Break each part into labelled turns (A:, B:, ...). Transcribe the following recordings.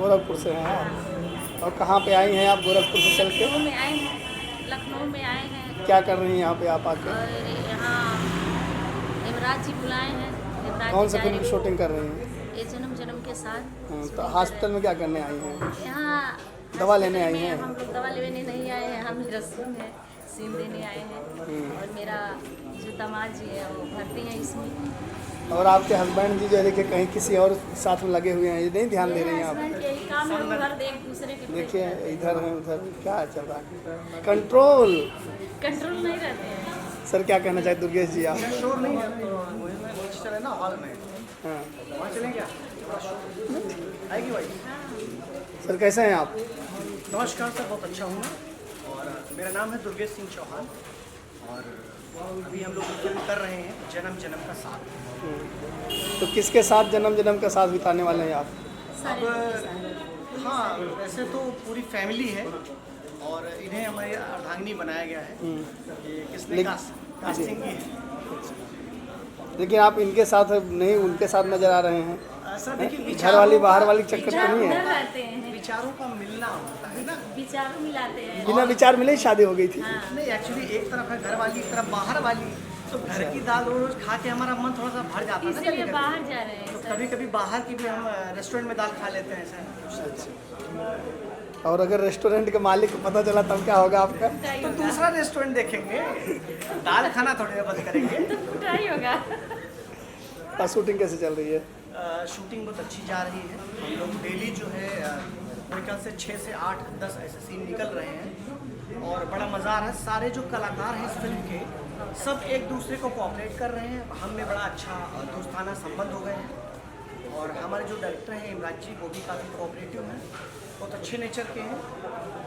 A: गोरखपुर से हैं आप? और कहाँ पे आई हैं आप गोरखपुर से चल के?
B: लखनऊ में आए हैं, लखनऊ में आए हैं।
A: क्या कर रही हैं यहाँ पे आप आके?
B: और यहाँ इमराज जी बुलाए हैं। इमराज
A: कौन
B: जी
A: सा फिल्म की
B: डायरेक्ट-
A: शूटिंग कर रही हैं?
B: ये जन्म जन्म के साथ।
A: तो हॉस्पिटल में क्या करने आई हैं?
B: यहाँ
A: दवा लेने आई
B: हॉस्पिटल में
A: हैं?
B: हम लोग दवा लेने नहीं आए हैं, हम रसूल है सीन देने आए हैं। और मेरा जो दामाद जी है वो भर्ती है इसमें।
A: और आपके हस्बैंड जी जो है देखिए कहीं किसी और साथ में लगे हुए हैं, ये नहीं ध्यान दे रही हैं आप?
B: हस्बैंड यही काम है, वो हर एक दूसरे के
A: देखिए इधर है उधर क्या चल रहा है? कंट्रोल।
B: कंट्रोल नहीं रहते हैं।
A: सर क्या कहना चाहते दुर्गेश जी आप?
C: शोर नहीं है तो वही में नीचे चले ना हॉल में,
A: हाँ
C: वहाँ चलें क्या? थोड़ा शोर आएगी भाई।
A: सर कैसे हैं आप?
C: नमस्कार सर, बहुत अच्छा हूँ मैं और मेरा नाम है दुर्गेश सिंह चौहान और अभी हम लोग फिल्म कर रहे हैं जन्म जन्म का साथ।
A: तो किसके साथ जन्म जन्म का साथ बिताने वाले हैं आप?
C: अब हाँ, वैसे तो पूरी फैमिली है और इन्हें हमारी अर्धांगिनी बनाया गया है। ये किसने कास्टिंग की है?
A: लेकिन आप इनके साथ नहीं उनके साथ नजर आ रहे हैं।
C: सर देखिए,
A: घर वाली बाहर वाली चक्कर तो नहीं
B: उधर
A: है?
B: रहते हैं,
C: विचारों का मिलना होता है ना।
B: विचार मिलाते हैं।
A: बिना विचार मिले ही शादी हो गई थी।
C: नहीं, एक्चुअली एक तरफ है घर वाली, एक तरफ बाहर वाली। तो घर की दाल रोज खा के हमारा मन थोड़ा सा भर जाता है ना
B: इसीलिए
C: कभी-कभी।
B: बाहर जा रहे हैं
C: तो
B: सर।
C: कभी कभी बाहर की भी हम रेस्टोरेंट में दाल खा लेते हैं ऐसा।
A: और अगर रेस्टोरेंट के मालिक को पता चला तब क्या होगा आपका?
C: तो दूसरा रेस्टोरेंट देखेंगे, दाल खाना थोड़ी देर बंद करेंगे।
B: कुटा ही होगा।
A: और शूटिंग कैसे चल रही है?
C: शूटिंग बहुत अच्छी जा रही है। हम लोग डेली जो है मेरे ख्याल से 6 से 8 10 ऐसे सीन निकल रहे हैं और बड़ा मज़ा आ रहा है। सारे जो कलाकार हैं इस फिल्म के सब एक दूसरे को कोऑपरेट कर रहे हैं। हम में बड़ा अच्छा दोस्ताना संबंध हो गए हैं और हमारे जो डायरेक्टर हैं इमराज जी वो भी काफ़ी कोऑपरेटिव हैं, बहुत अच्छे नेचर के हैं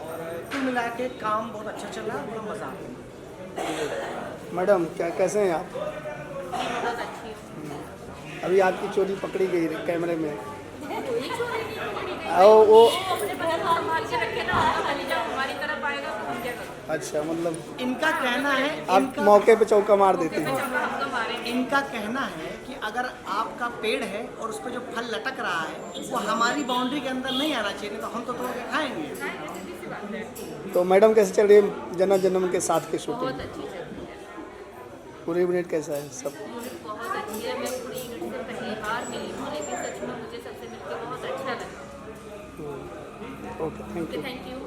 C: और कुल मिला के काम बहुत अच्छा चल रहा है, बड़ा मज़ा आ रहा है।
A: मैडम क्या कैसे हैं आप?
B: बहुत अच्छी है।
A: अभी आपकी चोरी पकड़ी गई कैमरे में।
B: कोई चोरी नहीं पकड़ी गई।
A: और वो
B: अपने बहन संभाल के रखे ना, खाली जब हमारी तरफ आएगा तो हम क्या करें?
A: अच्छा मतलब
C: इनका कहना है
A: आप मौके पे चौका मार देते हैं।
B: हमको मारेंगे।
C: इनका कहना है कि अगर आपका पेड़ है और उस पर जो फल लटक रहा है वो हमारी बाउंड्री के अंदर नहीं आना चाहिए, नहीं तो हम तो तोड़ के खाएंगे।
A: तो मैडम कैसे चल रही है जन्म जन्म के साथ की शूटिंग?
B: बहुत अच्छी चल रही है।
A: पूरी यूनिट कैसा है सब?
B: यूनिट बहुत अच्छी है। मैं पूरी यूनिट से पहली बार मिली हूँ, लेकिन सच में मुझे सबसे मिलकर बहुत अच्छा लगा।
A: Okay thank you.
B: Thank you.